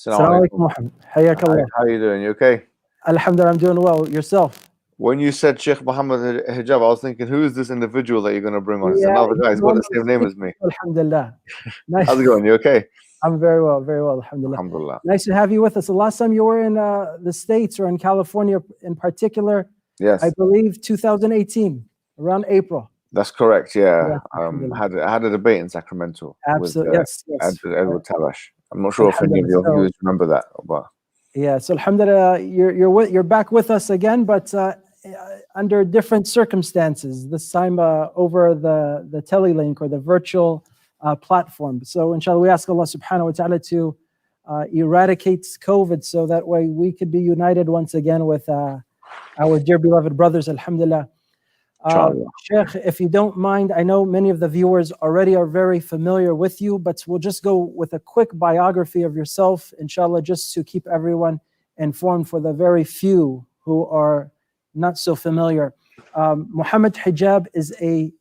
Assalamu Assalamu alaikum, alaikum. Mohammad. Hayyak Allah. How are you doing? You okay? Alhamdulillah, I'm doing well. Yourself? When you said Sheikh Mohammad Hijab, I was thinking, who is this individual that you're going to bring on? It's Yeah, another guy. he's He's got one the of the same name as speakers. me. Alhamdulillah. Nice. How's it going? You okay? I'm very well, alhamdulillah. Alhamdulillah. Nice to have you with us. The last time you were in the States or in California in particular, Yes, I believe 2018, around April. that's correct. Yeah. Yes, alhamdulillah. I had a debate in Sacramento Absolutely, yes. Edward Talash. I'm not sure if any of your Alhamdulillah. viewers remember that, but Yeah, so alhamdulillah, you're back with us again, but under different circumstances. This time over the telelink or the virtual platform. So inshallah, we ask Allah subhanahu wa ta'ala to eradicate COVID so that way we could be united once again with our dear beloved brothers, alhamdulillah. Sheikh, if you don't mind, I know many of the viewers already are very familiar with you, but we'll just go with a quick biography of yourself, inshallah, just to keep everyone informed for the very few who are not so familiar. Mohammad Hijab is a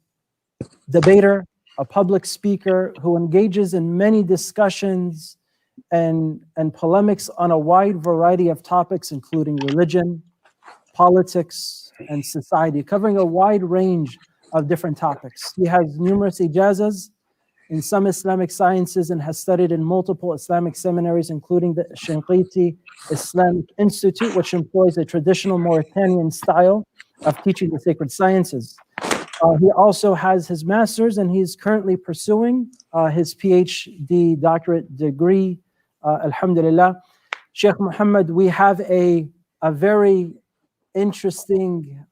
debater, a public speaker who engages in many discussions and polemics on a wide variety of topics, including religion, politics, and society, covering a wide range of different topics. He has numerous ijazas in some Islamic sciences and has studied in multiple Islamic seminaries, including the Shinqiti Islamic Institute, which employs a traditional Mauritanian style of teaching the sacred sciences. He also has his master's, and he's currently pursuing his PhD doctorate degree, alhamdulillah. Sheikh Mohammad, we have a very interesting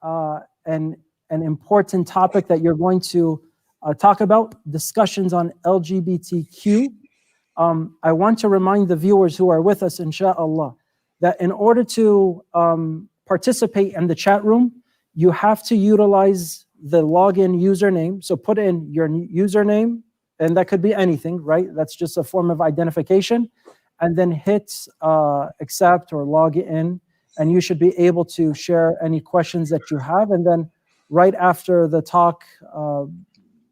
and important topic that you're going to talk about, discussions on LGBTQ. I want to remind the viewers who are with us, inshallah, that in order to participate in the chat room, you have to utilize the login username. So put in your username, and that could be anything, right? That's just a form of identification. And then hit accept or log in, and you should be able to share any questions that you have. And then right after the talk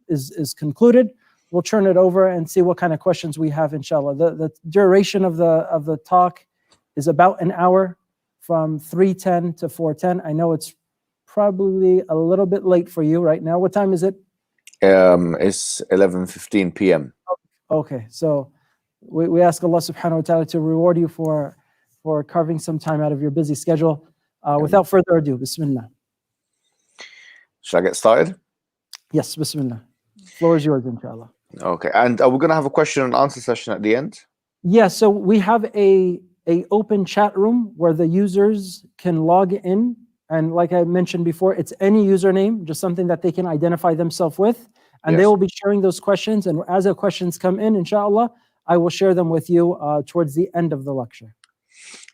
is concluded, we'll turn it over and see what kind of questions we have, inshallah. The duration of the talk is about an hour, from 3:10 to 4:10. I know it's probably a little bit late for you right now. What time is it? It's 11:15 p.m. Okay, so we ask Allah subhanahu wa ta'ala to reward you for carving some time out of your busy schedule. Without further ado, bismillah. Should I get started? Yes, bismillah. Floor is yours, inshallah. Okay, and we're going to have a question and answer session at the end? Yeah, so we have a open chat room where the users can log in. And like I mentioned before, it's any username, just something that they can identify themselves with. And they will be sharing those questions. And as the questions come in, inshallah, I will share them with you towards the end of the lecture.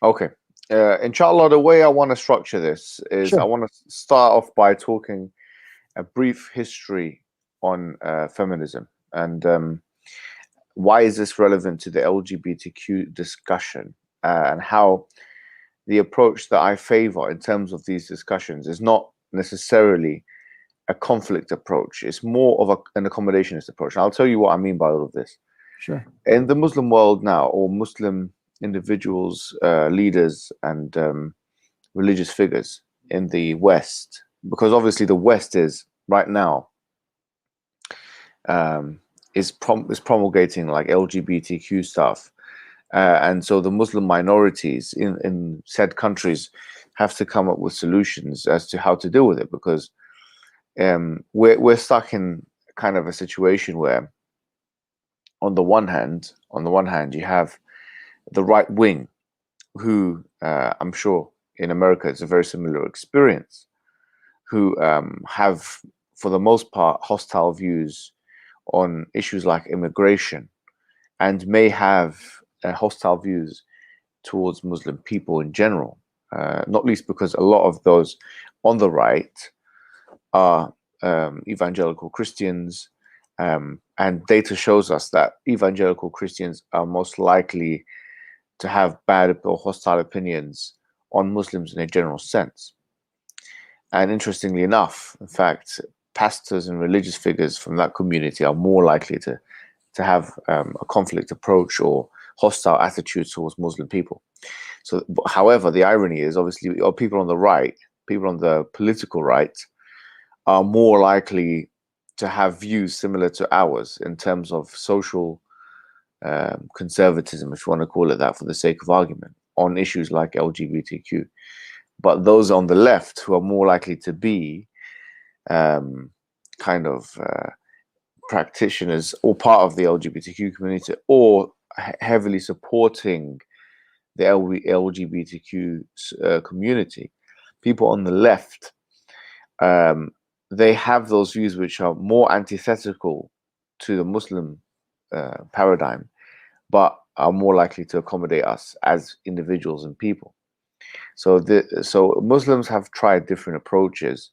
Okay. Inshallah, the way I want to structure this is I want to start off by talking a brief history on feminism and why is this relevant to the LGBTQ discussion, and how the approach that I favor in terms of these discussions is not necessarily a conflict approach. It's more of an accommodationist approach. And I'll tell you what I mean by all of this. Sure. In the Muslim world now, or Muslim individuals, leaders, and religious figures in the West, because obviously the West is right now is promulgating like LGBTQ stuff, and so the Muslim minorities in said countries have to come up with solutions as to how to deal with it, because we're stuck in kind of a situation where on the one hand you have the right wing, who I'm sure in America it's a very similar experience, who have for the most part hostile views on issues like immigration, and may have hostile views towards Muslim people in general, not least because a lot of those on the right are evangelical Christians, and data shows us that evangelical Christians are most likely to have bad or hostile opinions on Muslims in a general sense. And interestingly enough, in fact, pastors and religious figures from that community are more likely to have a conflict approach or hostile attitudes towards Muslim people. So, however, the irony is obviously people on the right, people on the political right, are more likely to have views similar to ours in terms of social conservatism, if you want to call it that for the sake of argument, on issues like LGBTQ. But those on the left who are more likely to be kind of practitioners or part of the LGBTQ community, or heavily supporting the LGBTQ community, people on the left, they have those views which are more antithetical to the Muslim paradigm, but are more likely to accommodate us as individuals and people. So Muslims have tried different approaches.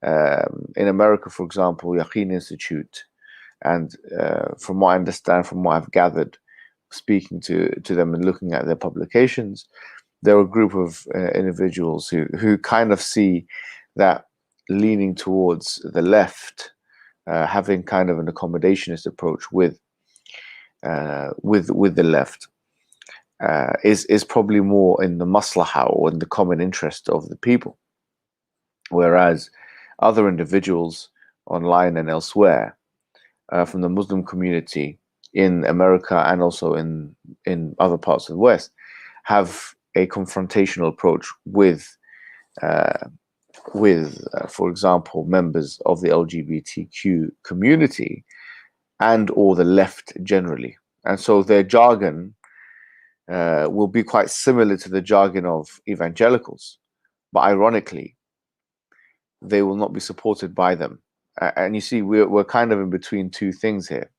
In America, for example, Yaqeen Institute, and from what I understand, from what I've gathered, speaking to them and looking at their publications, they're a group of individuals who kind of see that leaning towards the left, having kind of an accommodationist approach with the left, is probably more in the maslahah or in the common interest of the people, whereas other individuals online and elsewhere from the Muslim community in America and also in other parts of the West have a confrontational approach with for example, members of the LGBTQ community and or the left generally. And so their jargon will be quite similar to the jargon of evangelicals, but ironically, they will not be supported by them. And you see, we're kind of in between two things here.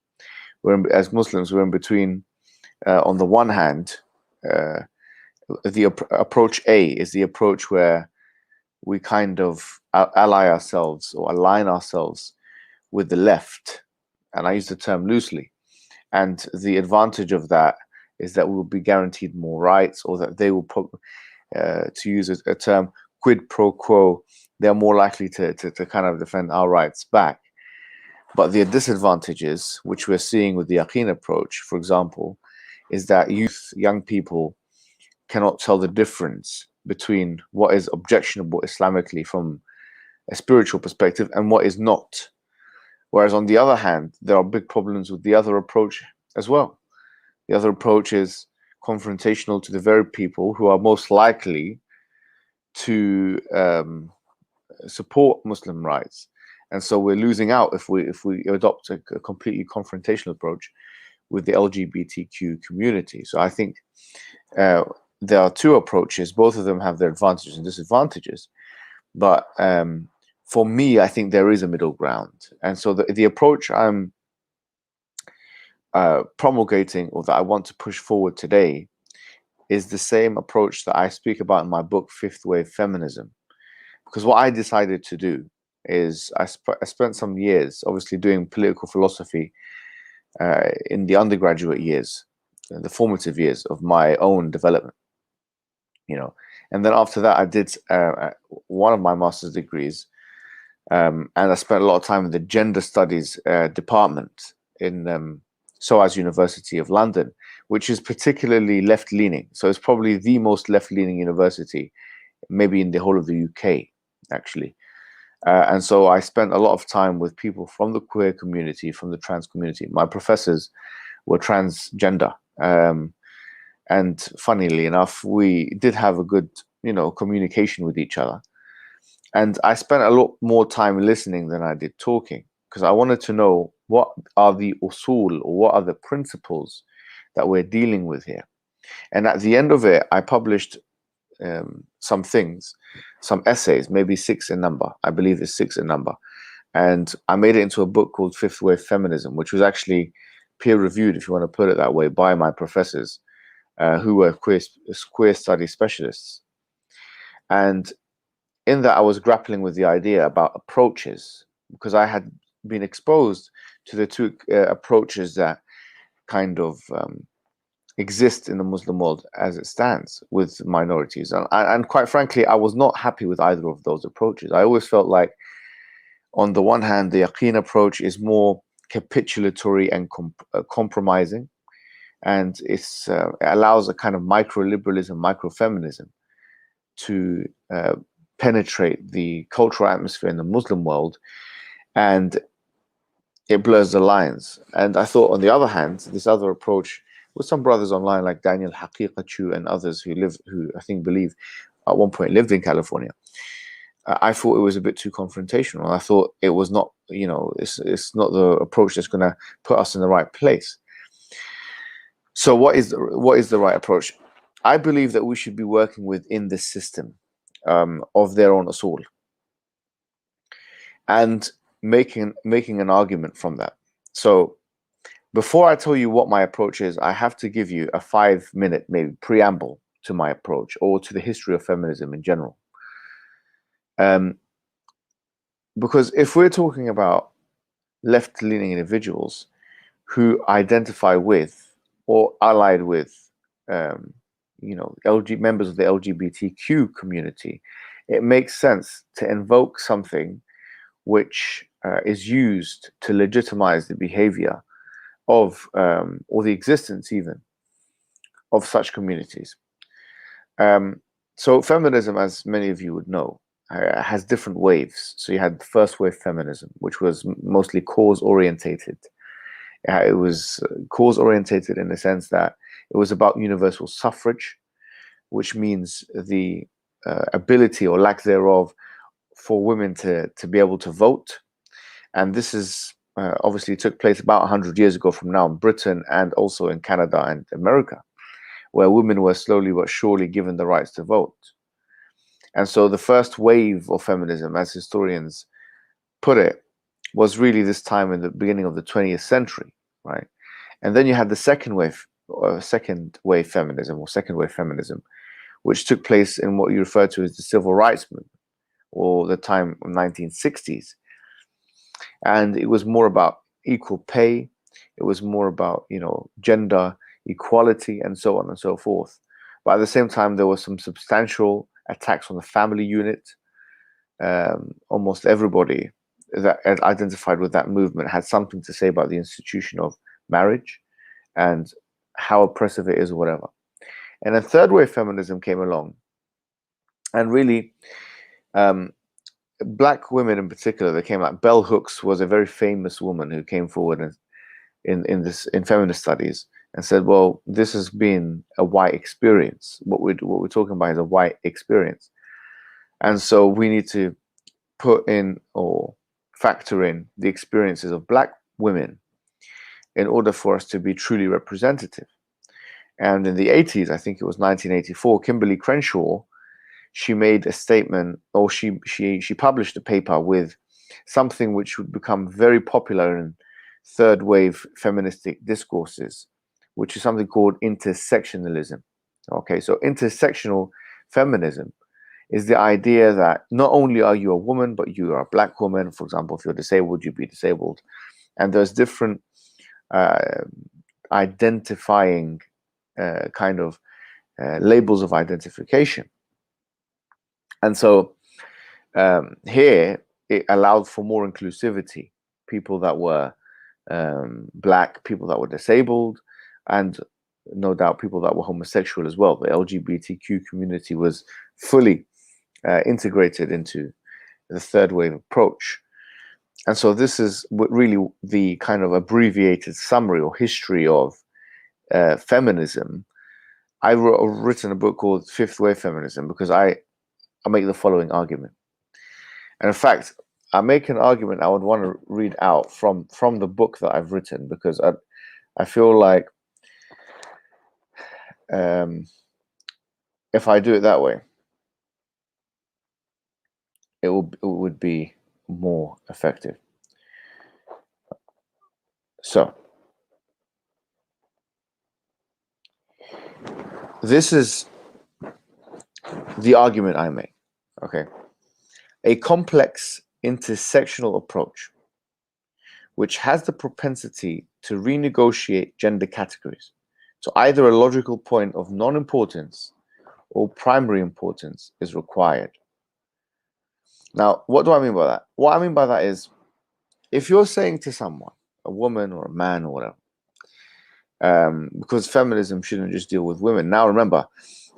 As Muslims, we're in between, on the one hand, the approach A is the approach where we kind of ally ourselves or align ourselves with the left. And I use the term loosely. And the advantage of that is that we will be guaranteed more rights, or that they will, to use a term, quid pro quo, they're more likely to kind of defend our rights back. But the disadvantages, which we're seeing with the Yaqeen approach, for example, is that young people cannot tell the difference between what is objectionable Islamically from a spiritual perspective and what is not. Whereas on the other hand, there are big problems with the other approach as well. The other approach is confrontational to the very people who are most likely to support Muslim rights. And so we're losing out if we adopt a completely confrontational approach with the LGBTQ community. So I think there are two approaches. Both of them have their advantages and disadvantages. But for me, I think there is a middle ground. And so the approach I'm promulgating, or that I want to push forward today, is the same approach that I speak about in my book, Fifth Wave Feminism. Because what I decided to do is I spent some years obviously doing political philosophy in the undergraduate years, the formative years of my own development, and then after that I did one of my master's degrees, and I spent a lot of time in the gender studies department in SOAS University of London, which is particularly left-leaning. So it's probably the most left-leaning university maybe in the whole of the UK, actually. And so I spent a lot of time with people from the queer community, from the trans community. My professors were transgender. And funnily enough, we did have a good, communication with each other. And I spent a lot more time listening than I did talking, because I wanted to know what are the usul, or what are the principles that we're dealing with here. And at the end of it, I published some things, some essays, maybe 6 in number. I believe it's 6 in number. And I made it into a book called Fifth Wave Feminism, which was actually peer-reviewed, if you want to put it that way, by my professors who were queer study specialists. And in that, I was grappling with the idea about approaches, because I had been exposed to the two approaches that kind of exist in the Muslim world as it stands with minorities. And quite frankly, I was not happy with either of those approaches. I always felt like, on the one hand, the Yaqeen approach is more capitulatory and compromising, and it allows a kind of micro-liberalism, micro-feminism to penetrate the cultural atmosphere in the Muslim world, and it blurs the lines. And I thought, on the other hand, this other approach, with some brothers online like Daniel Haqiqachu and others who I think believe at one point lived in California, I thought it was a bit too confrontational. I thought it was not, it's not the approach that's going to put us in the right place. So what is the right approach? I believe that we should be working within this system of their own assault, and making an argument from that. So before I tell you what my approach is, I have to give you a 5-minute maybe preamble to my approach, or to the history of feminism in general. Because if we're talking about left-leaning individuals who identify with or allied with, members of the LGBTQ community, it makes sense to invoke something which is used to legitimize the behavior of, or the existence even, of such communities. So feminism, as many of you would know, has different waves. So you had the first wave feminism, which was mostly cause-orientated. It was cause-orientated in the sense that it was about universal suffrage, which means the ability or lack thereof for women to be able to vote. And this is obviously took place about 100 years ago from now in Britain, and also in Canada and America, where women were slowly but surely given the rights to vote. And so the first wave of feminism, as historians put it, was really this time in the beginning of the 20th century, right? And then you had the second wave feminism, which took place in what you refer to as the civil rights movement, or the time of 1960s. And it was more about equal pay. It was more about, gender equality and so on and so forth. But at the same time, there was some substantial attacks on the family unit. Almost everybody that identified with that movement had something to say about the institution of marriage and how oppressive it is or whatever. And then third wave feminism came along, and really black women in particular, they came out. Bell Hooks was a very famous woman who came forward in feminist studies and said, well, this has been a white experience. What we're talking about is a white experience. And so we need to put in or factor in the experiences of black women in order for us to be truly representative. And in the 80s, I think it was 1984, Kimberly Crenshaw, she made a statement, or she published a paper with something which would become very popular in third wave feministic discourses, which is something called intersectionalism. Okay, so intersectional feminism is the idea that not only are you a woman, but you are a black woman. For example, if you're disabled, you'd be disabled. And there's different identifying kind of labels of identification. And so here it allowed for more inclusivity, people that were black, people that were disabled, and no doubt people that were homosexual as well. The LGBTQ community was fully integrated into the third wave approach. And so this is really the kind of abbreviated summary or history of feminism. I've written a book called Fifth Wave Feminism because I make the following argument. And in fact, I make an argument I would want to read out from the book that I've written, because I feel like if I do it that way, it would be more effective. So this is the argument I make. Okay, a complex intersectional approach which has the propensity to renegotiate gender categories to either a logical point of non-importance or primary importance is required. Now, what do I mean by that? What I mean by that is, if you're saying to someone, a woman or a man or whatever, because feminism shouldn't just deal with women. Now remember,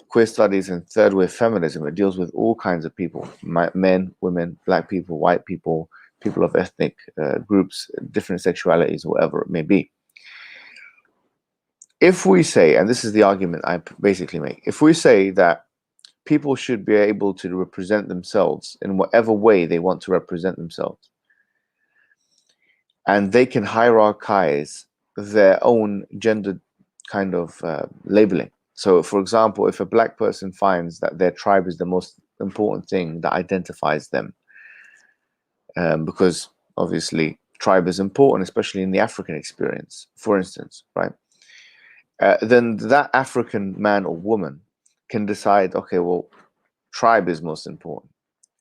queer studies and third wave feminism, it deals with all kinds of people: men, women, black people, white people, people of ethnic groups, different sexualities, whatever it may be. If we say, and this is the argument I basically make, if we say that people should be able to represent themselves in whatever way they want to represent themselves, and they can hierarchize their own gender kind of labeling. So, for example, if a black person finds that their tribe is the most important thing that identifies them, because obviously tribe is important, especially in the African experience, for instance, right? Then that African man or woman can decide, okay, well, tribe is most important.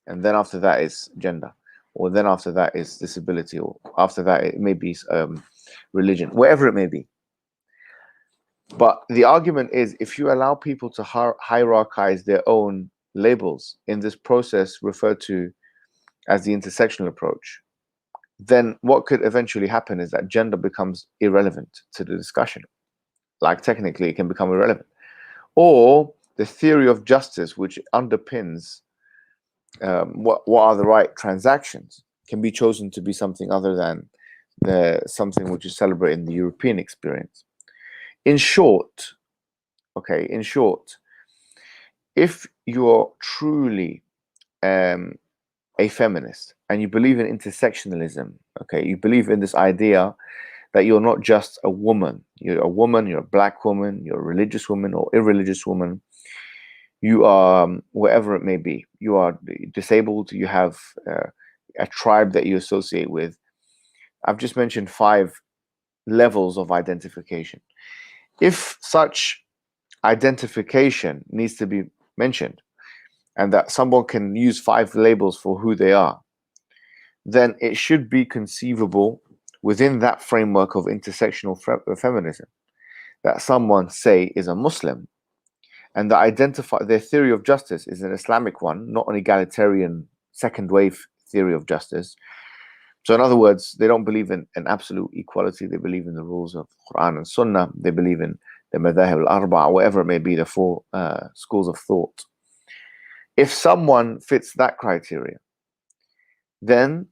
And then after that is gender, or then after that is disability, or after that it may be religion, wherever it may be. But the argument is, if you allow people to hierarchize their own labels in this process referred to as the intersectional approach, then what could eventually happen is that gender becomes irrelevant to the discussion. Like technically it can become irrelevant. Or the theory of justice, which underpins what are the right transactions, can be chosen to be something other than something which is celebrated in the European experience. In short, if you're truly a feminist and you believe in intersectionalism, you believe in this idea that you're not just a woman, you're a black woman, you're a religious woman or irreligious woman, you are wherever it may be, you are disabled, you have a tribe that you associate with. I've just mentioned 5 levels of identification. If such identification needs to be mentioned, and that someone can use 5 labels for who they are, then it should be conceivable within that framework of intersectional feminism that someone, say, is a Muslim, and their theory of justice is an Islamic one, not an egalitarian second wave theory of justice. So in other words, they don't believe in an absolute equality. They believe in the rules of Quran and Sunnah. They believe in the madhahib al-arba'a, whatever it may be, the 4 schools of thought. If someone fits that criteria, then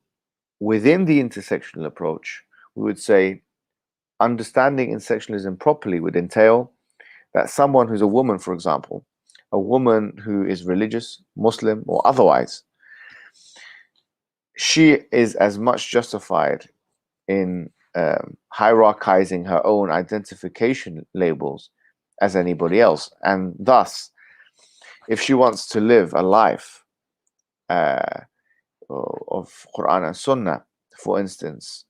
within the intersectional approach, we would say understanding intersectionalism properly would entail that someone who's a woman, for example, a woman who is religious, Muslim, or otherwise, she is as much justified in hierarchizing her own identification labels as anybody else. And thus, if she wants to live a life of Quran and Sunnah, for instance,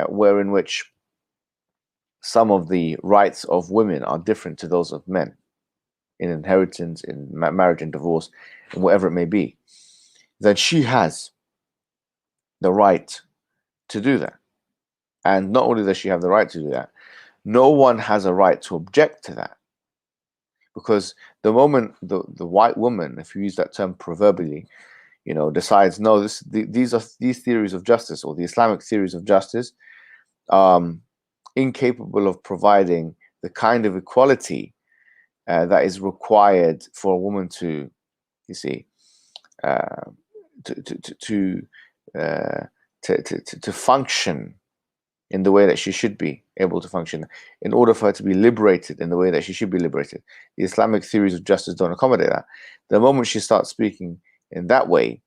wherein which some of the rights of women are different to those of men in inheritance, in marriage and divorce, and whatever it may be, then she has the right to do that. And not only does she have the right to do that, no one has a right to object to that. Because the moment the white woman, if you use that term proverbially, decides, no, these theories of justice, or the Islamic theories of justice, incapable of providing the kind of equality that is required for a woman to, to function in the way that she should be able to function, in order for her to be liberated in the way that she should be liberated. The Islamic theories of justice don't accommodate that. The moment she starts speaking in that way,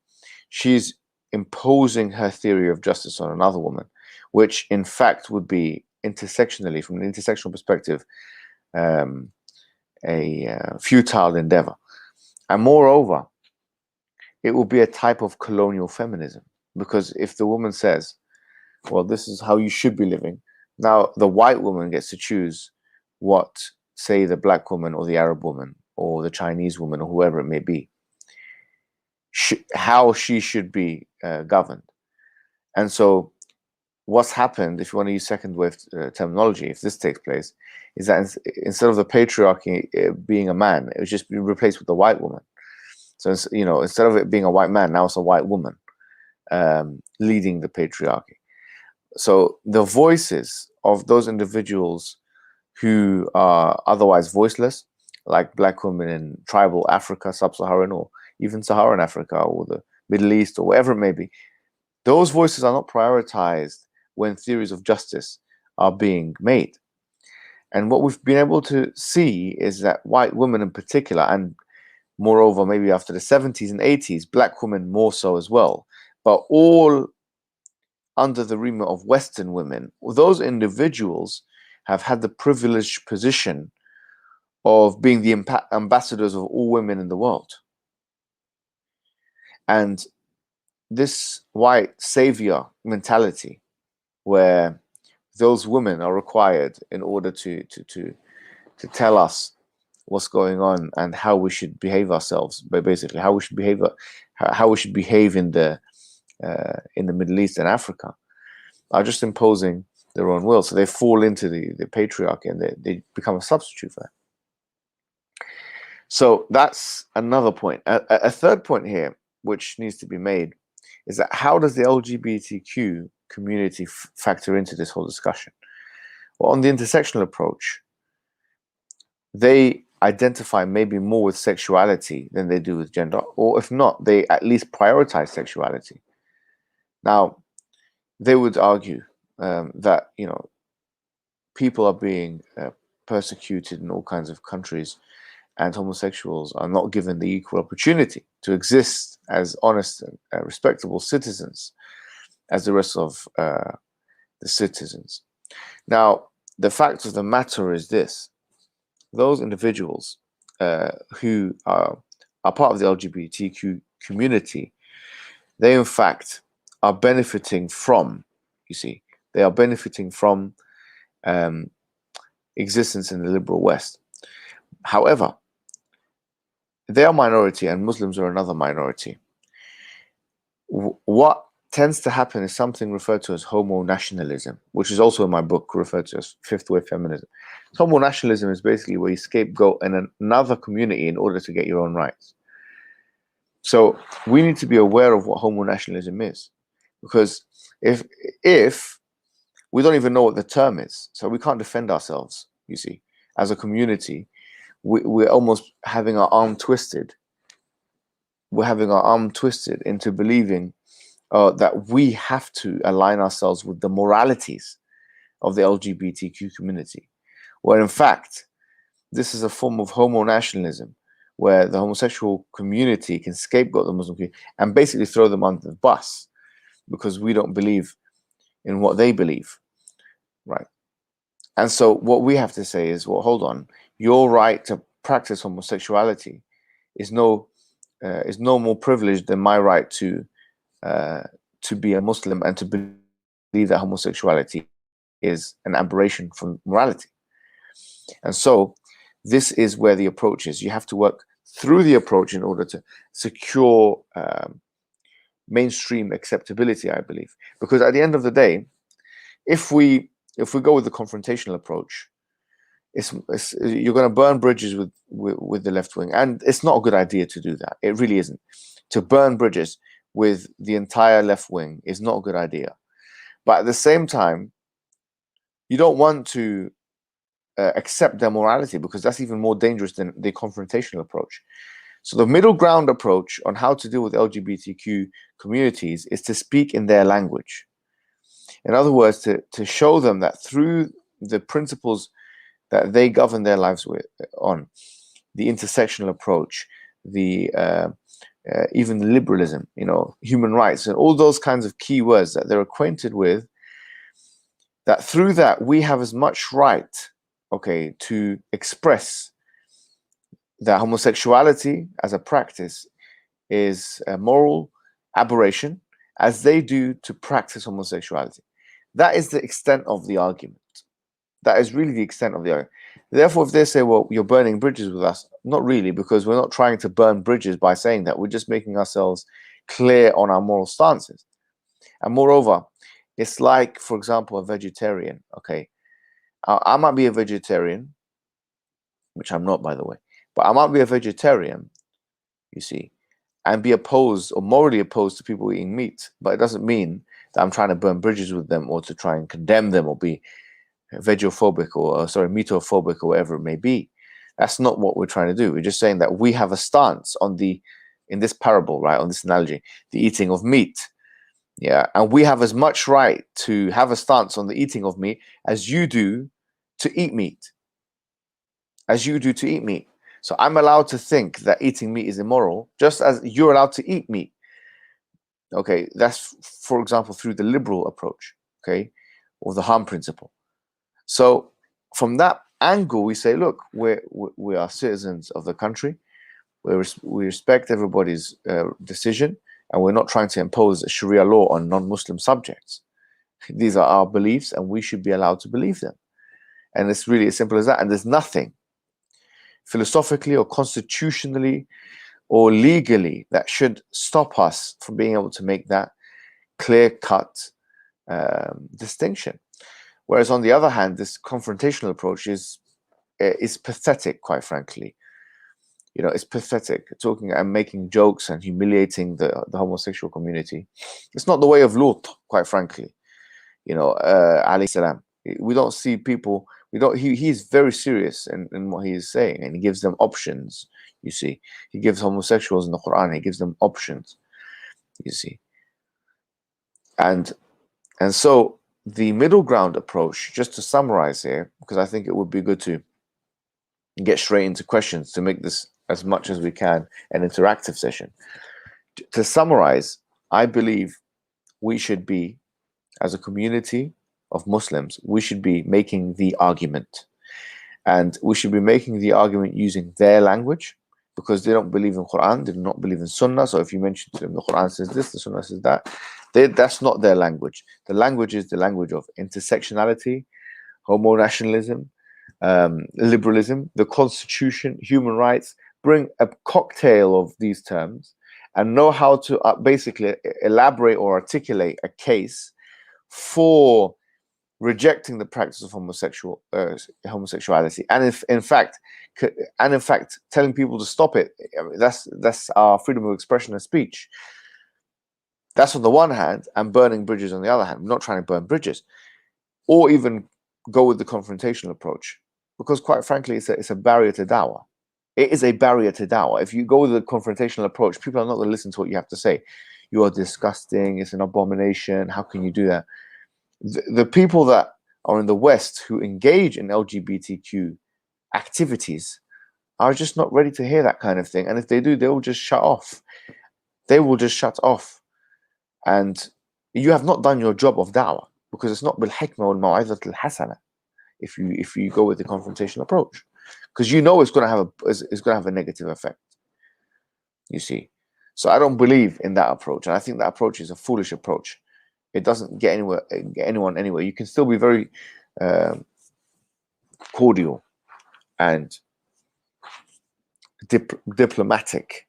she's imposing her theory of justice on another woman, which in fact would be intersectionally, from an intersectional perspective, a futile endeavor. And moreover, it will be a type of colonial feminism, because if the woman says, well, this is how you should be living, now the white woman gets to choose what, say, the black woman or the Arab woman or the Chinese woman or whoever it may be, how she should be governed. And so what's happened, if you want to use second wave terminology, if this takes place, is that instead of the patriarchy being a man, it was just being replaced with a white woman. So, instead of it being a white man, now it's a white woman leading the patriarchy. So the voices of those individuals who are otherwise voiceless, like black women in tribal Africa, sub-Saharan, or even Saharan Africa, or the Middle East, or wherever it may be. Those voices are not prioritized when theories of justice are being made. And what we've been able to see is that white women in particular, and moreover, maybe after the 70s and 80s, black women more so as well, but all under the remit of Western women, those individuals have had the privileged position of being the ambassadors of all women in the world. And this white savior mentality, where those women are required in order to tell us what's going on and how we should behave ourselves, but basically how we should behave in the Middle East and Africa, are just imposing their own will. So they fall into the patriarchy, and they become a substitute for that. So that's another point. A third point here, which needs to be made, is that how does the LGBTQ community factor into this whole discussion? Well, on the intersectional approach, they identify maybe more with sexuality than they do with gender, or if not, they at least prioritize sexuality. Now, they would argue that, you know, people are being persecuted in all kinds of countries, and homosexuals are not given the equal opportunity to exist as honest and respectable citizens as the rest of the citizens. Now, the fact of the matter is this: those individuals who are part of the LGBTQ community, they in fact are benefiting from, you see, they are benefiting from existence in the liberal West. However, they are a minority, and Muslims are another minority. What tends to happen is something referred to as homo nationalism, which is also in my book referred to as fifth wave feminism. Homo nationalism is basically where you scapegoat in another community in order to get your own rights. So we need to be aware of what homo nationalism is, because if we don't even know what the term is, so we can't defend ourselves, you see, as a community. We're almost having our arm twisted. We're having our arm twisted into believing that we have to align ourselves with the moralities of the LGBTQ community, where in fact, this is a form of homo nationalism, where the homosexual community can scapegoat the Muslim community and basically throw them under the bus because we don't believe in what they believe, right? And so what we have to say is, well, hold on, your right to practice homosexuality is no more privileged than my right to be a Muslim and to believe that homosexuality is an aberration from morality. And so this is where the approach is. You have to work through the approach in order to secure mainstream acceptability, I believe. Because at the end of the day, if we go with the confrontational approach, you're going to burn bridges with the left wing, and it's not a good idea to do that. It really isn't. To burn bridges with the entire left wing is not a good idea. But at the same time, you don't want to accept their morality, because that's even more dangerous than the confrontational approach. So the middle ground approach on how to deal with LGBTQ communities is to speak in their language. In other words, to show them that through the principles that they govern their lives on, the intersectional approach, the even liberalism, you know, human rights, and all those kinds of key words that they're acquainted with, that through that we have as much right, okay, to express that homosexuality as a practice is a moral aberration, as they do to practice homosexuality. That is the extent of the argument. That is really the extent of the argument. Therefore, if they say, well, you're burning bridges with us, not really, because we're not trying to burn bridges by saying that. We're just making ourselves clear on our moral stances. And moreover, it's like, for example, a vegetarian. Okay, I might be a vegetarian, which I'm not, by the way, but I might be a vegetarian, you see, and be opposed or morally opposed to people eating meat. But it doesn't mean that I'm trying to burn bridges with them or to try and condemn them or be vegophobic or metophobic or whatever it may be. That's not what we're trying to do. We're just saying that we have a stance on in this parable, right, on this analogy, the eating of meat. Yeah, and we have as much right to have a stance on the eating of meat as you do to eat meat. As you do to eat meat. So I'm allowed to think that eating meat is immoral, just as you're allowed to eat meat. Okay, that's, for example, through the liberal approach, okay, or the harm principle. So from that angle, we say, look, we are citizens of the country. We respect everybody's decision, and we're not trying to impose a Sharia law on non-Muslim subjects. These are our beliefs, and we should be allowed to believe them. And it's really as simple as that. And there's nothing philosophically or constitutionally or legally that should stop us from being able to make that clear-cut distinction. Whereas on the other hand, this confrontational approach is pathetic, quite frankly. You know, it's pathetic, talking and making jokes and humiliating the homosexual community. It's not the way of Lut, quite frankly. You know, alayhi salam. We don't see people. He's very serious in what he is saying, and he gives them options. You see, he gives homosexuals in the Quran. He gives them options. You see, and so the middle ground approach, just to summarize here, because I think it would be good to get straight into questions to make this as much as we can an interactive session. To summarize, I believe we should be, as a community of Muslims, we should be making the argument. And we should be making the argument using their language, because they don't believe in Quran, they do not believe in Sunnah. So if you mention to them the Quran says this, the Sunnah says that, that's not their language. The language is the language of intersectionality, homo nationalism, liberalism, the constitution, human rights. Bring a cocktail of these terms and know how to basically elaborate or articulate a case for rejecting the practice of homosexuality, and if in fact telling people to stop it. I mean, that's our freedom of expression and speech. That's on the one hand, and burning bridges on the other hand. We're not trying to burn bridges, or even go with the confrontational approach, because quite frankly, it's a barrier to da'wah. It is a barrier to da'wah. If you go with the confrontational approach, people are not going to listen to what you have to say. You are disgusting. It's an abomination. How can you do that? The people that are in the West who engage in LGBTQ activities are just not ready to hear that kind of thing. And if they do, they will just shut off. They will just shut off. And you have not done your job of da'wah, because it's not bil hikmah wal maw'izat al hasana if you go with the confrontation approach, because you know it's going to have a negative effect. You see, so I don't believe in that approach, and I think that approach is a foolish approach. It doesn't get anyone anywhere. You can still be very cordial and diplomatic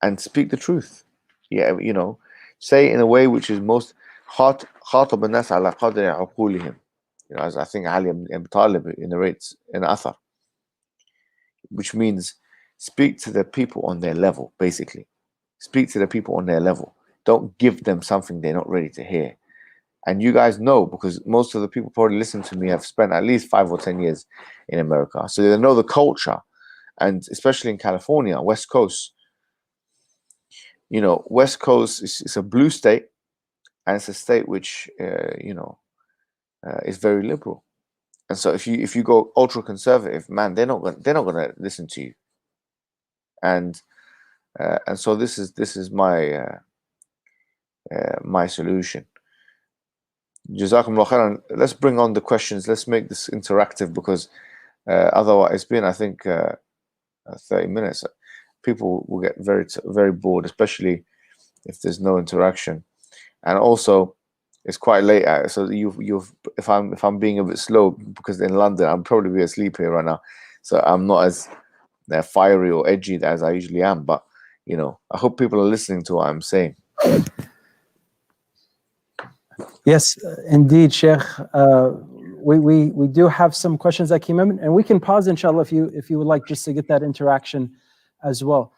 and speak the truth. Yeah, you know, say in a way which is most خاطب الناس على قدر عقولهم. You know, as I think Ali ibn Talib narrates in Athar, which means speak to the people on their level, basically. Speak to the people on their level. Don't give them something they're not ready to hear. And you guys know, because most of the people probably listening to me have spent at least 5 or 10 years in America. So they know the culture. And especially in California, West Coast, you know, West Coast is a blue state, and it's a state which, is very liberal. And so if you go ultra conservative, man, they're not gonna listen to you. And so this is my my solution. Jazakumullah khairan. Let's bring on the questions. Let's make this interactive, because otherwise it's been, I think, 30 minutes. People will get very bored, especially if there's no interaction. And also, it's quite late out, so if I'm being a bit slow, because in London I'm probably be asleep here right now, so I'm not as fiery or edgy as I usually am. But you know, I hope people are listening to what I'm saying. Yes, indeed, Sheikh. We do have some questions that came in, and we can pause, inshallah, if you would like, just to get that interaction as well.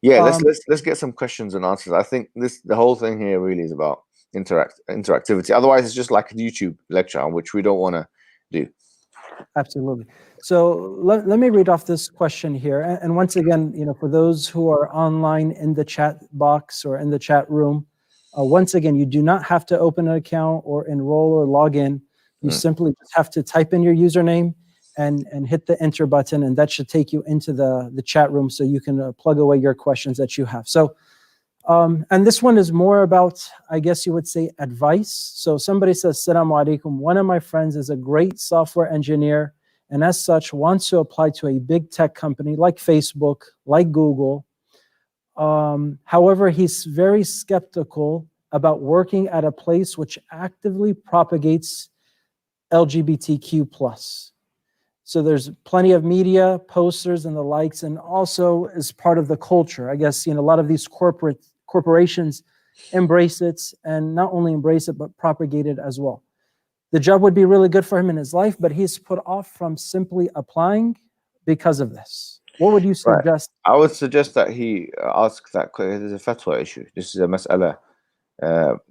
Yeah, let's get some questions and answers. I think the whole thing here really is about interactivity. Otherwise, it's just like a YouTube lecture, which we don't want to do. Absolutely. So let me read off this question here. And once again, for those who are online in the chat box or in the chat room, once again, you do not have to open an account or enroll or log in. You simply just have to type in your username and hit the enter button, and that should take you into the chat room so you can plug away your questions that you have. So, and this one is more about, I guess you would say, advice. So somebody says, Assalamu alaikum. One of my friends is a great software engineer, and as such wants to apply to a big tech company like Facebook, like Google. However, he's very skeptical about working at a place which actively propagates LGBTQ+. So there's plenty of media, posters, and the likes, and also as part of the culture. I guess, a lot of these corporations embrace it, and not only embrace it, but propagate it as well. The job would be really good for him in his life, but he's put off from simply applying because of this. What would you suggest? I would suggest that he ask that. It is a fatwa issue. This is a mas'ala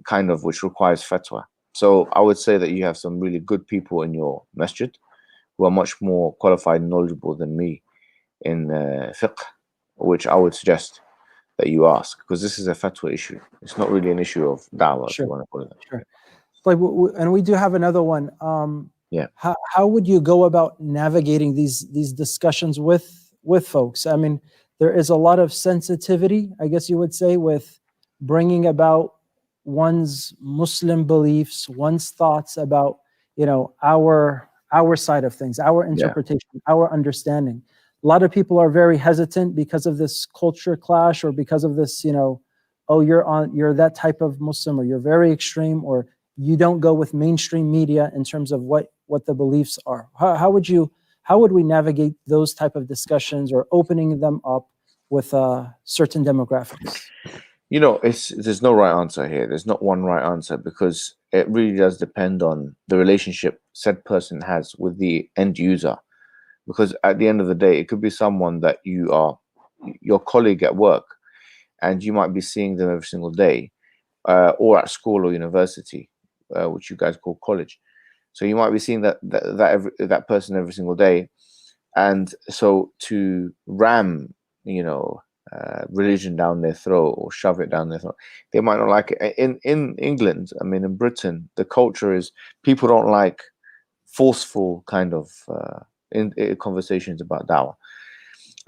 kind of which requires fatwa. So I would say that you have some really good people in your masjid who are much more qualified and knowledgeable than me in fiqh, which I would suggest that you ask, because this is a fatwa issue. It's not really an issue of da'wah, if you want to put it that. Sure. And we do have another one. Yeah. How would you go about navigating these discussions with folks? I mean, there is a lot of sensitivity, I guess you would say, with bringing about one's Muslim beliefs, one's thoughts about, our side of things, our interpretation, our understanding. A lot of people are very hesitant because of this culture clash, or because of this, oh, you're that type of Muslim, or you're very extreme, or you don't go with mainstream media in terms of what the beliefs are. How would we navigate those type of discussions, or opening them up with certain demographics? There's no right answer here. There's not one right answer, because it really does depend on the relationship said person has with the end user. Because at the end of the day, it could be someone that you are your colleague at work, and you might be seeing them every single day, or at school or university, which you guys call college. So you might be seeing that person every single day, and so to ram, religion down their throat, or shove it down their throat, they might not like it. In England, I mean, in Britain, the culture is people don't like forceful kind of in conversations about dawah,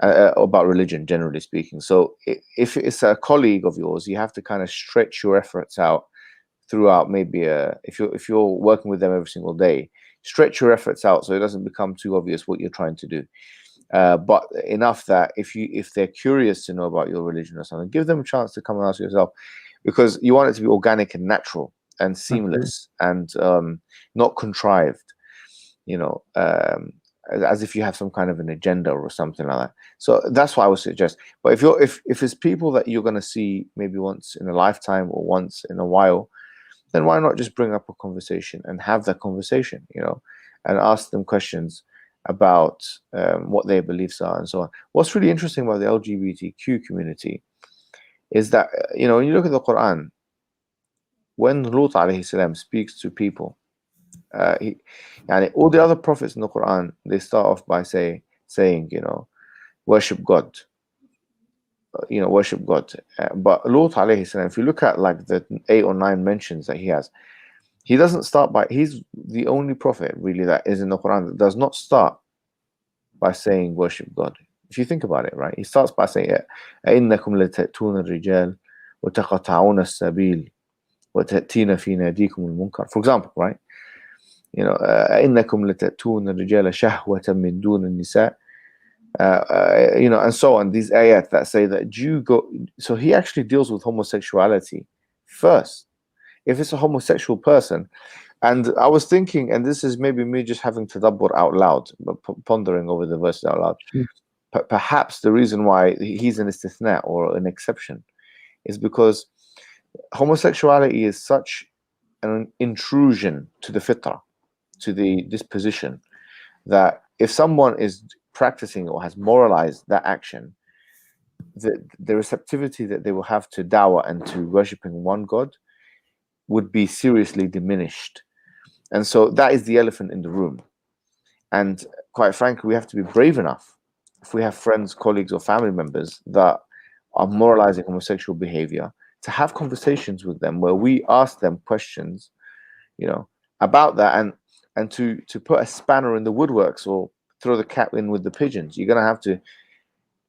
about religion, generally speaking. So if it's a colleague of yours, you have to kind of stretch your efforts out throughout. Maybe if you're working with them every single day, stretch your efforts out so it doesn't become too obvious what you're trying to do. But enough that if they're curious to know about your religion or something, give them a chance to come and ask yourself, because you want it to be organic and natural and seamless, and not contrived, as if you have some kind of an agenda or something like that. So that's what I would suggest. But if it's people that you're going to see maybe once in a lifetime or once in a while, then why not just bring up a conversation and have that conversation, and ask them questions about what their beliefs are and so on. What's really interesting about the LGBTQ community is that, when you look at the Quran, when Lut alayhi salam speaks to people, all the other prophets in the Quran, they start off by saying, worship God, worship God. But Lut alayhi salam, if you look at like the 8 or 9 mentions that he has, he doesn't start by, he's the only prophet really that is in the Quran that does not start by saying worship God. If you think about it, right? He starts by saying, أَإِنَّكُمْ لَتَأْتُونَ الرِّجَالِ وَتَقَطَعُونَ السَّبِيلِ وَتَأْتِينَ فِي نَادِيكُمُ الْمُنكَرِ. For example, right? أَإِنَّكُمْ لَتَأْتُونَ الرِّجَالَ شَهْوَةً مِّن دُونِ النِّسَاءِ. And so on. These ayat that say that you go. So he actually deals with homosexuality first. If it's a homosexual person, and I was thinking, and this is maybe me just having tadabbur out loud, but pondering over the verse out loud. Perhaps the reason why he's an istithna, or an exception, is because homosexuality is such an intrusion to the fitrah, to the disposition, that if someone is practicing or has moralized that action, the receptivity that they will have to dawah and to worshipping one God would be seriously diminished. And so that is the elephant in the room. And quite frankly, we have to be brave enough, if we have friends, colleagues, or family members that are moralizing homosexual behavior, to have conversations with them where we ask them questions, about that, and to put a spanner in the woodworks or throw the cat in with the pigeons. You're going to have to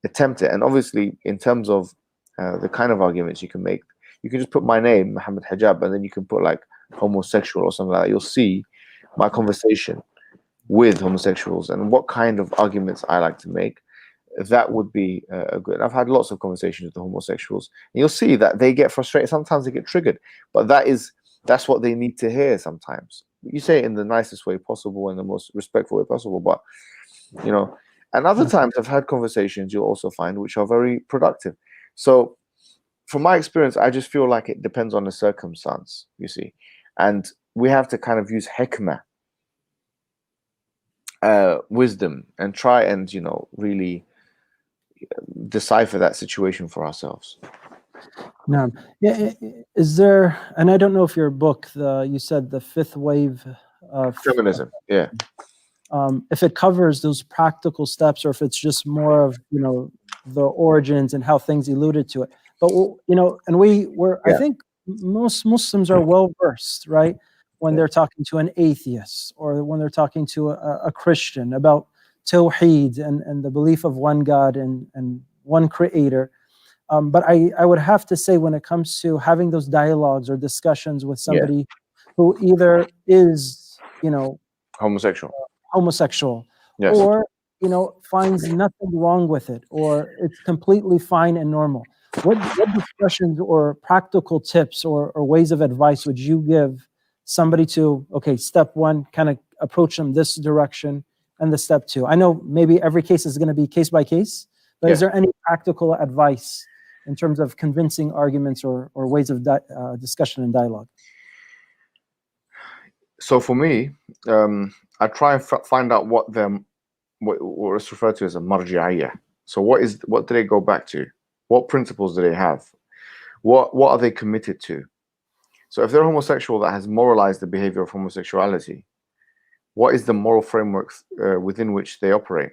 attempt it. And obviously, in terms of the kind of arguments you can make, you can just put my name, Mohammad Hijab, and then you can put like homosexual or something like that. You'll see my conversation with homosexuals and what kind of arguments I like to make. That would be a good. I've had lots of conversations with the homosexuals, and you'll see that they get frustrated. Sometimes they get triggered, but that's what they need to hear. Sometimes you say it in the nicest way possible, in the most respectful way possible, but and other times I've had conversations you'll also find which are very productive. So from my experience, I just feel like it depends on the circumstance, you see, and we have to kind of use hikmah, wisdom, and try and really decipher that situation for ourselves. No. Yeah. Is there, and I don't know if your book, you said the fifth wave of Feminism, yeah. If it covers those practical steps, or if it's just more of the origins and how things alluded to it. But I think most Muslims are well versed, right, when they're talking to an atheist or when they're talking to a Christian about Tawheed and the belief of one God and one Creator. But I would have to say, when it comes to having those dialogues or discussions with somebody who either is homosexual, yes, or finds nothing wrong with it, or it's completely fine and normal, what discussions or practical tips or ways of advice would you give somebody to, okay, step one, kind of approach them this direction, and the step two? I know maybe every case is going to be case by case, but is there any practical advice in terms of convincing arguments or ways of discussion and dialogue? So for me, I try and find out what is referred to as a marji'iyah. So what do they go back to? What principles do they have? What are they committed to? So if they're homosexual that has moralized the behavior of homosexuality, what is the moral framework within which they operate?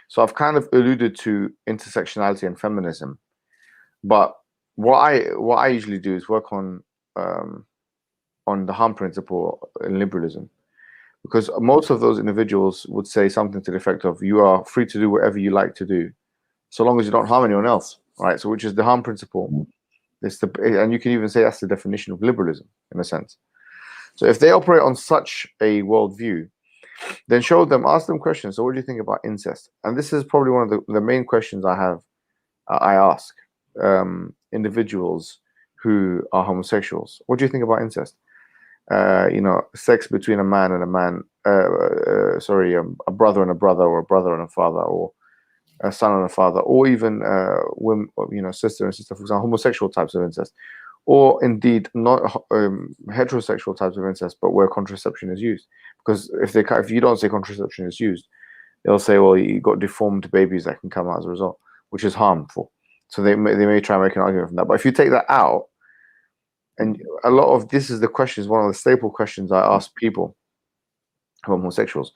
So I've kind of alluded to intersectionality and feminism, but what I usually do is work on the harm principle in liberalism, because most of those individuals would say something to the effect of, you are free to do whatever you like to do, so long as you don't harm anyone else, right? So which is the harm principle. And you can even say that's the definition of liberalism in a sense. So if they operate on such a worldview, then ask them questions. So what do you think about incest? And this is probably one of the main questions I ask individuals who are homosexuals. What do you think about incest? Sex between a man and a man, a brother and a brother, or a brother and a father, or a son and a father, or even women, sister and sister, for example, homosexual types of incest, or indeed not heterosexual types of incest, but where contraception is used. Because if you don't say contraception is used, they'll say, well, you got deformed babies that can come out as a result, which is harmful. So they may try and make an argument from that. But if you take that out, and a lot of this is the questions, one of the staple questions I ask people who are homosexuals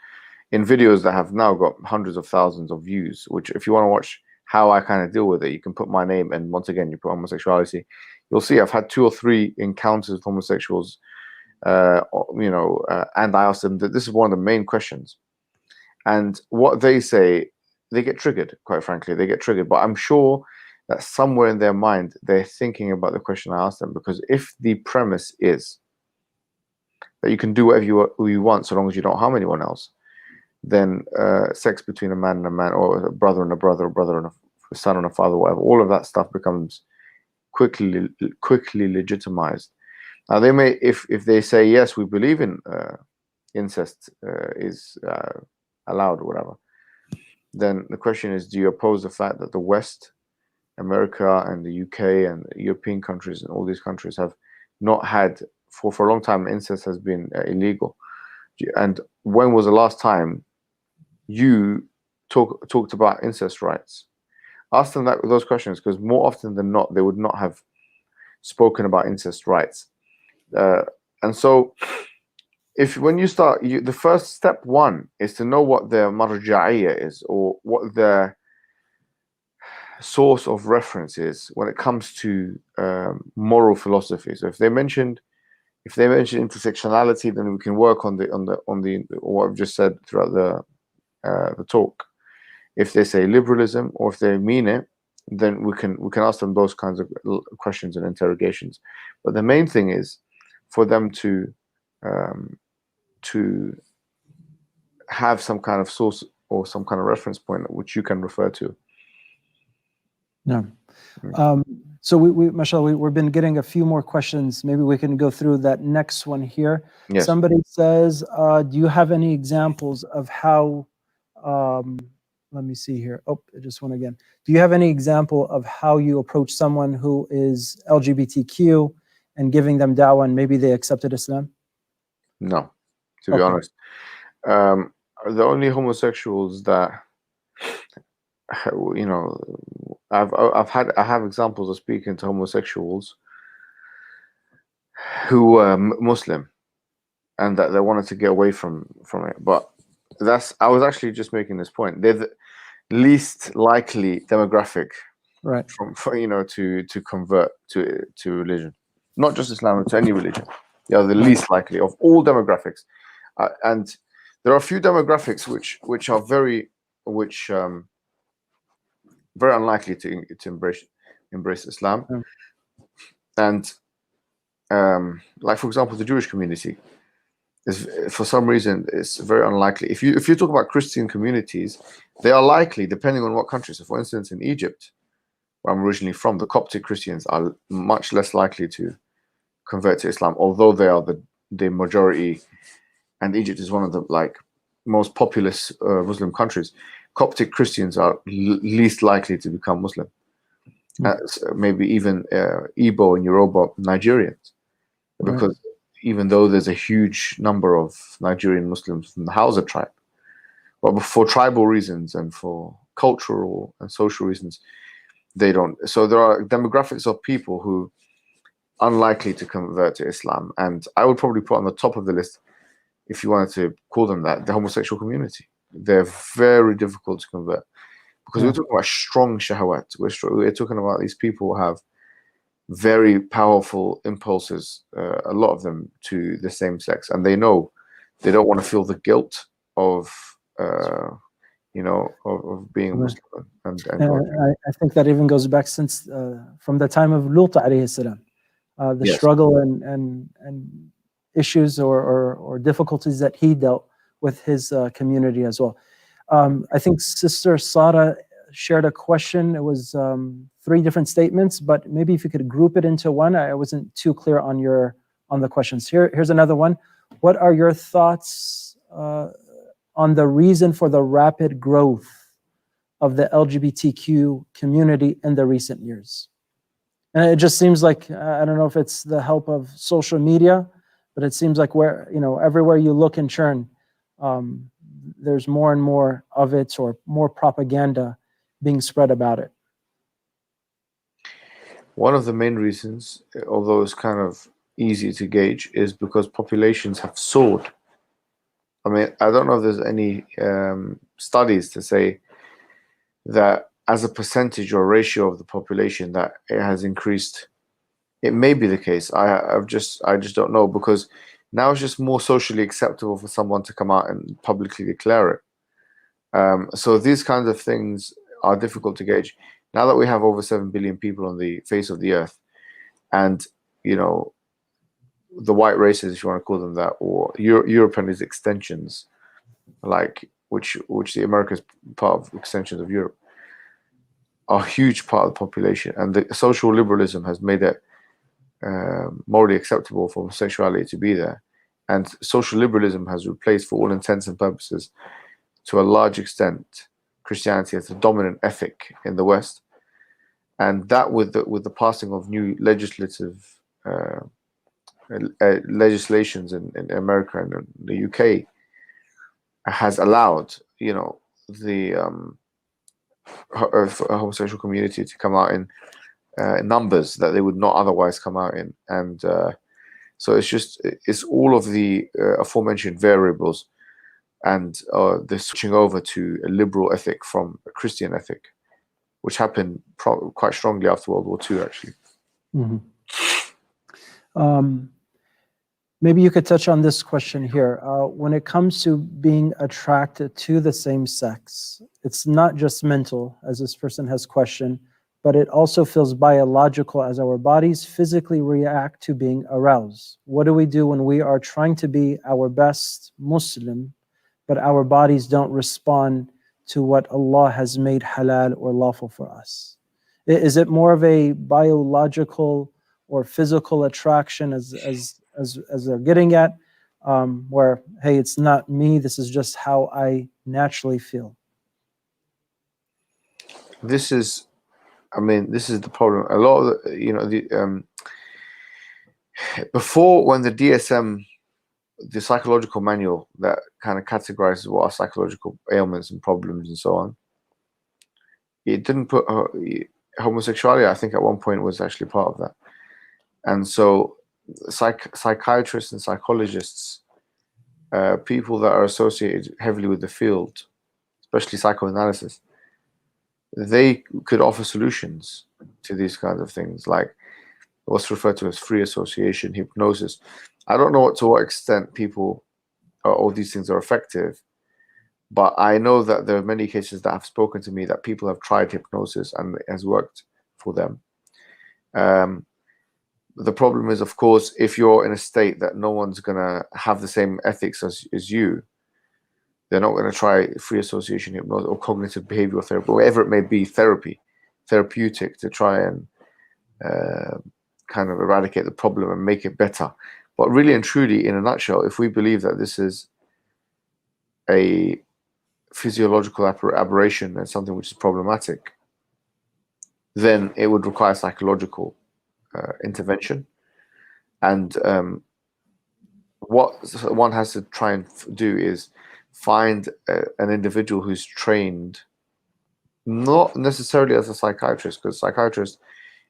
in videos that have now got hundreds of thousands of views, which if you want to watch how I kind of deal with it, you can put my name, and once again, you put homosexuality. You'll see I've had 2 or 3 encounters with homosexuals, and I ask them that this is one of the main questions. And what they say, they get triggered, quite frankly, but I'm sure that somewhere in their mind, they're thinking about the question I asked them, because if the premise is that you can do whatever you want so long as you don't harm anyone else, then sex between a man and a man, or a brother and a brother, or brother and a son and a father, whatever, all of that stuff becomes quickly legitimized. Now they may, if they say, yes, we believe in incest is allowed or whatever, then the question is, do you oppose the fact that the West, America and the UK and European countries and all these countries have not had, for a long time, incest has been illegal? And when was the last time you talked about incest rights? Ask them those questions, because more often than not, they would not have spoken about incest rights. And so if when you start, the first step one is to know what their marja'iyya is, or what their source of reference is when it comes to moral philosophy. So if they mention intersectionality, then we can work on the what I've just said throughout the talk. If they say liberalism, or if they mean it, then we can ask them those kinds of questions and interrogations. But the main thing is for them to have some kind of source or some kind of reference point which you can refer to. Yeah. So mashallah, we've been getting a few more questions. Maybe we can go through that next one here. Yes. Somebody says, do you have any examples of how, let me see here. Oh, just one again. Do you have any example of how you approach someone who is LGBTQ and giving them da'wah and maybe they accepted Islam? No, to be honest. The only homosexuals that, you know, I have examples of speaking to homosexuals who were Muslim and that they wanted to get away from it. But I was actually just making this point. They're the least likely demographic, right, to convert to religion, not just Islam, to any religion. They are the least likely of all demographics, and there are a few demographics which are very unlikely to embrace Islam. And like, for example, the Jewish community is, for some reason, it's very unlikely. If you talk about Christian communities, they are likely, depending on what country. So, for instance, in Egypt, where I'm originally from, the Coptic Christians are much less likely to convert to Islam, although they are the majority, and Egypt is one of the most populous Muslim countries. Coptic Christians are least likely to become Muslim. Maybe even Igbo and Yoruba Nigerians, because even though there's a huge number of Nigerian Muslims from the Hausa tribe, but for tribal reasons and for cultural and social reasons, they don't. So there are demographics of people who are unlikely to convert to Islam, and I would probably put on the top of the list, if you wanted to call them that, the homosexual community. They're very difficult to convert, because we're talking about strong shahawat. We're talking about these people who have very powerful impulses, a lot of them, to the same sex, and they know they don't want to feel the guilt of being Muslim. And I think that even goes back since from the time of Lut alayhi salam, the struggle and issues or difficulties that he dealt with his community as well. I think Sister Sarah shared a question. It was 3 different statements, but maybe if you could group it into one. I wasn't too clear on the questions. Here's another one. What are your thoughts on the reason for the rapid growth of the LGBTQ community in the recent years? And it just seems like, I don't know if it's the help of social media, but it seems like everywhere you look and churn, there's more and more of it, or more propaganda being spread about it. One of the main reasons, although it's kind of easy to gauge, is because populations have soared. I mean, I don't know if there's any studies to say that as a percentage or ratio of the population that it has increased. It may be the case. I just don't know, because now it's just more socially acceptable for someone to come out and publicly declare it. So these kinds of things are difficult to gauge. Now that we have over 7 billion people on the face of the earth, and the white races, if you want to call them that, or Europe and its extensions, which the Americas part of extensions of Europe, are a huge part of the population, and the social liberalism has made it morally acceptable for homosexuality to be there. And social liberalism has replaced, for all intents and purposes, to a large extent, Christianity as the dominant ethic in the West. And that, with the passing of new legislations in America and in the UK, has allowed the homosexual community to come out in numbers that they would not otherwise come out in. And So it's all of the aforementioned variables, and the switching over to a liberal ethic from a Christian ethic, which happened quite strongly after World War II, actually. Maybe you could touch on this question here. When it comes to being attracted to the same sex, it's not just mental, as this person has questioned, but it also feels biological, as our bodies physically react to being aroused. What do we do when we are trying to be our best Muslim, but our bodies don't respond to what Allah has made halal or lawful for us? Is it more of a biological or physical attraction, as they're getting at, where, hey, it's not me, this is just how I naturally feel? This is the problem. A lot of before, when the DSM, the psychological manual that kind of categorizes what are psychological ailments and problems and so on, it didn't put homosexuality, I think, at one point was actually part of that. And so psychiatrists and psychologists, people that are associated heavily with the field, especially psychoanalysis, they could offer solutions to these kinds of things, like what's referred to as free association, hypnosis. I don't know to what extent all these things are effective, but I know that there are many cases that have spoken to me that people have tried hypnosis and it has worked for them. The problem is, of course, if you're in a state that no one's going to have the same ethics as you, they're not going to try free association hypnosis or cognitive behavioral therapy, whatever it may be, therapeutic, to try and kind of eradicate the problem and make it better. But really and truly, in a nutshell, if we believe that this is a physiological aberration and something which is problematic, then it would require psychological intervention. And what one has to try and do is find an individual who's trained, not necessarily as a psychiatrist, because psychiatrists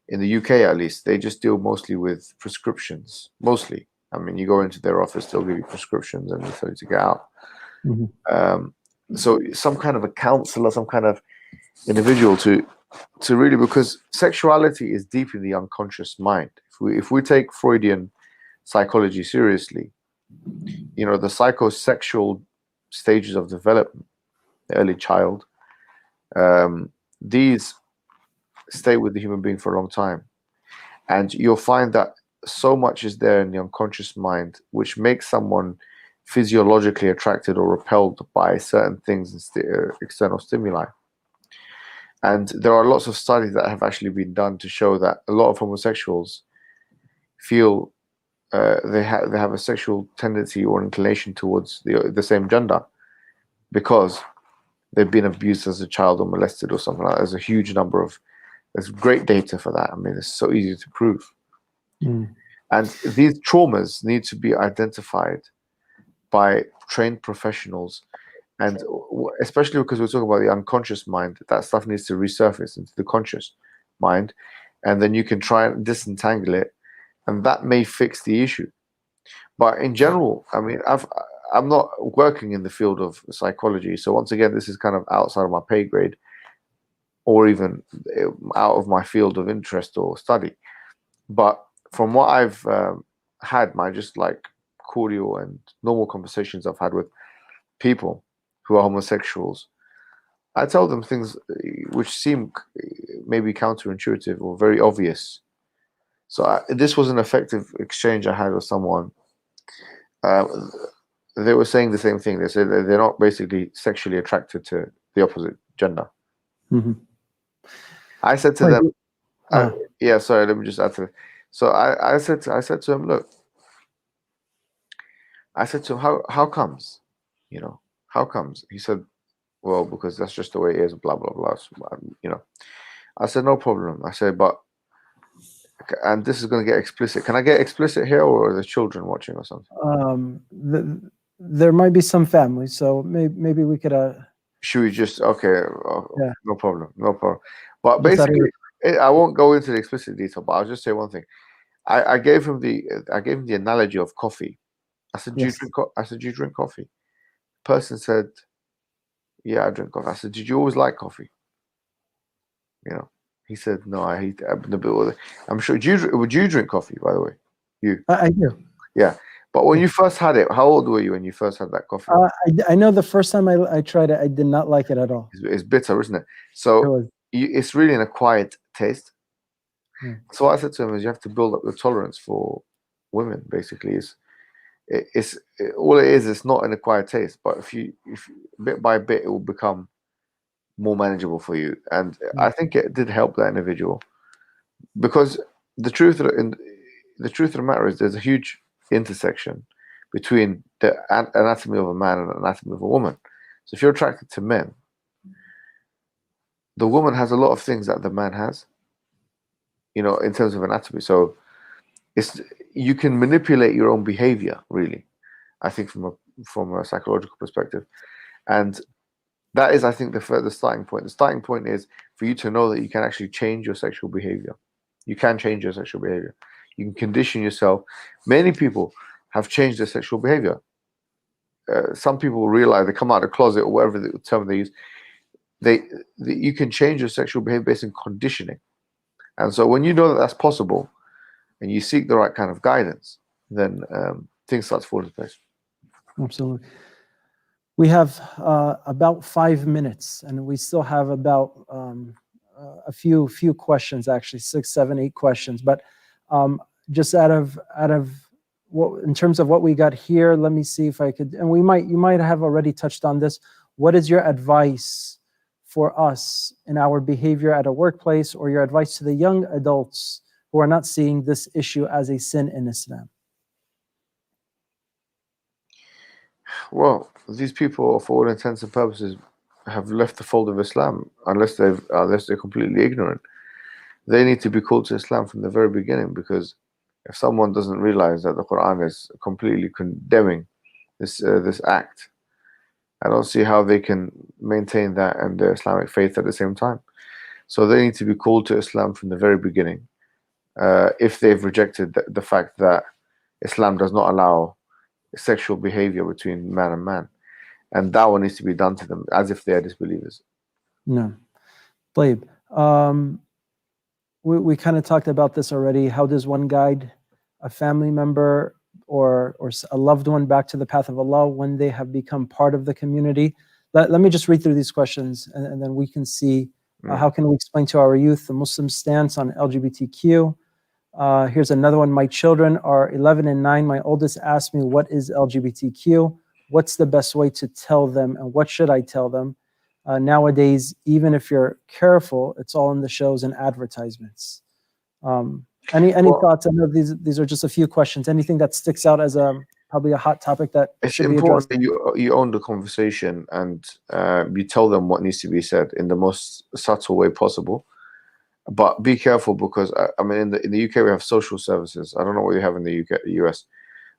in the UK, at least, they just deal mostly with prescriptions. Mostly, I mean, you go into their office, they'll give you prescriptions and tell you to get out. So some kind of a counselor, some kind of individual to really, because sexuality is deep in the unconscious mind. If we take Freudian psychology seriously, the psychosexual stages of development, the early child, these stay with the human being for a long time, and you'll find that so much is there in the unconscious mind which makes someone physiologically attracted or repelled by certain things and external stimuli. And there are lots of studies that have actually been done to show that a lot of homosexuals feel they have a sexual tendency or inclination towards the same gender because they've been abused as a child or molested or something like that. There's great data for that. I mean, it's so easy to prove. And these traumas need to be identified by trained professionals, and especially because we're talking about the unconscious mind, that stuff needs to resurface into the conscious mind, and then you can try and disentangle it, and that may fix the issue. But in general, I mean, I'm not working in the field of psychology, so once again, this is kind of outside of my pay grade, or even out of my field of interest or study. But from what I've had, my just like cordial and normal conversations I've had with people who are homosexuals, I tell them things which seem maybe counterintuitive or very obvious. So this was an effective exchange I had with someone. They were saying the same thing. They said that they're not basically sexually attracted to the opposite gender. I said to them, sorry, let me just add to it. So I said to him, look, I said to him, how comes? How comes? He said, well, because that's just the way it is, blah, blah, blah. I said, no problem. I said, and this is going to get explicit. Can I get explicit here, or are the children watching or something? There might be some families, so maybe we could... Should we just, okay, yeah. No problem. But basically, I won't go into the explicit detail, but I'll just say one thing. I gave him the analogy of coffee. I said, "Do you Yes. drink?" I said, "Do you drink coffee?" Person said, "Yeah, I drink coffee." I said, "Did you always like coffee?" You know, he said, "No, I hate it." I'm sure. Would you drink coffee? By the way, you. I do. Yeah, but when Yeah. you first had it, how old were you when you first had that coffee? I know the first time I tried it, I did not like it at all. It's bitter, isn't it? It So was. it's really an acquired taste. Yeah. So what I said to him is, you have to build up your tolerance for women. Basically, all it is. It's not an acquired taste, but if bit by bit, it will become more manageable for you. And I think it did help that individual, because the truth of the matter is, there's a huge intersection between the anatomy of a man and the anatomy of a woman. So if you're attracted to men, the woman has a lot of things that the man has, in terms of anatomy. So you can manipulate your own behavior, really, I think, from a psychological perspective. And that is, I think, the starting point. The starting point is for you to know that you can actually change your sexual behavior. You can change your sexual behavior. You can condition yourself. Many people have changed their sexual behavior. Some people realize, they come out of the closet, or whatever the term they use. You can change your sexual behavior based on conditioning. And so when you know that that's possible, and you seek the right kind of guidance, then things start to fall into place. Absolutely. We have about 5 minutes, and we still have about a few questions, actually 6, 7, 8 questions. But just out of what, in terms of what we got here, let me see if I could. And you might have already touched on this. What is your advice for us in our behavior at a workplace, or your advice to the young adults who are not seeing this issue as a sin in Islam? Well, these people, for all intents and purposes, have left the fold of Islam, unless they're completely ignorant. They need to be called to Islam from the very beginning, because if someone doesn't realize that the Quran is completely condemning this act, I don't see how they can maintain that and their Islamic faith at the same time. So they need to be called to Islam from the very beginning. If they've rejected the fact that Islam does not allow sexual behavior between man and man, and that one needs to be done to them as if they are disbelievers. No. Taib. We kind of talked about this already. How does one guide a family member or a loved one back to the path of Allah when they have become part of the community? Let me just read through these questions, and then we can see how can we explain to our youth the Muslim stance on LGBTQ. Here's another one. My children are 11 and 9. My oldest asked me, what is LGBTQ? What's the best way to tell them, and what should I tell them? Nowadays, even if you're careful, it's all in the shows and advertisements. Any thoughts? I know these are just a few questions. Anything that sticks out as probably a hot topic that should be addressed? It's important that you own the conversation, and you tell them what needs to be said in the most subtle way possible. But be careful, because I mean, in the UK we have social services. I don't know what you have in the US,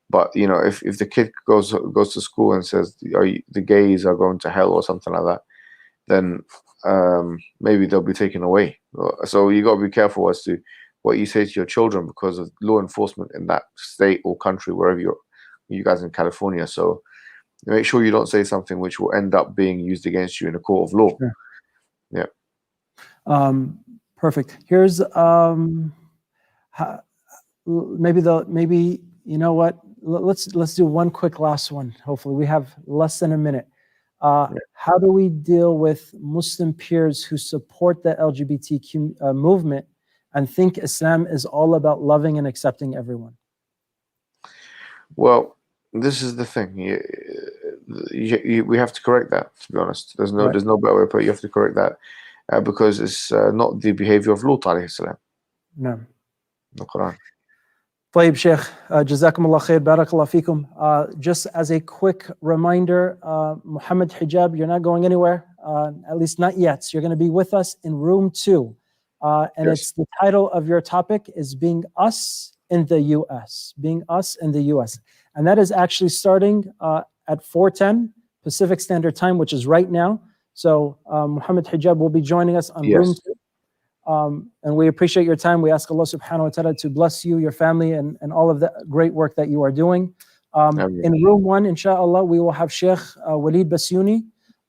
but if the kid goes to school and says, the gays are going to hell or something like that, then maybe they'll be taken away. So you got to be careful as to what you say to your children, because of law enforcement in that state or country, wherever you guys in California. So make sure you don't say something which will end up being used against you in a court of law. Sure. Yeah. Perfect. Here's maybe you know what? Let's do one quick last one. Hopefully, we have less than a minute. How do we deal with Muslim peers who support the LGBTQ movement and think Islam is all about loving and accepting everyone? Well, this is the thing. We have to correct that. To be honest, there's no better way to put it. You have to correct that, because it's not the behavior of Lut alayhi salam. No. The Quran. طيب Sheikh, Jazakumullah khair, Barakallah fikum. Just as a quick reminder, Mohammad Hijab, you're not going anywhere, at least not yet. So you're going to be with us in room 2. And Yes. it's the title of your topic is Being Us in the US. Being Us in the US. And that is actually starting at 4:10 Pacific Standard Time, which is right now. So Mohammad Hijab will be joining us on room 2. And we appreciate your time. We ask Allah subhanahu wa ta'ala to bless you, your family, and all of the great work that you are doing. In room 1, inshallah, we will have Sheikh Walid Basuni,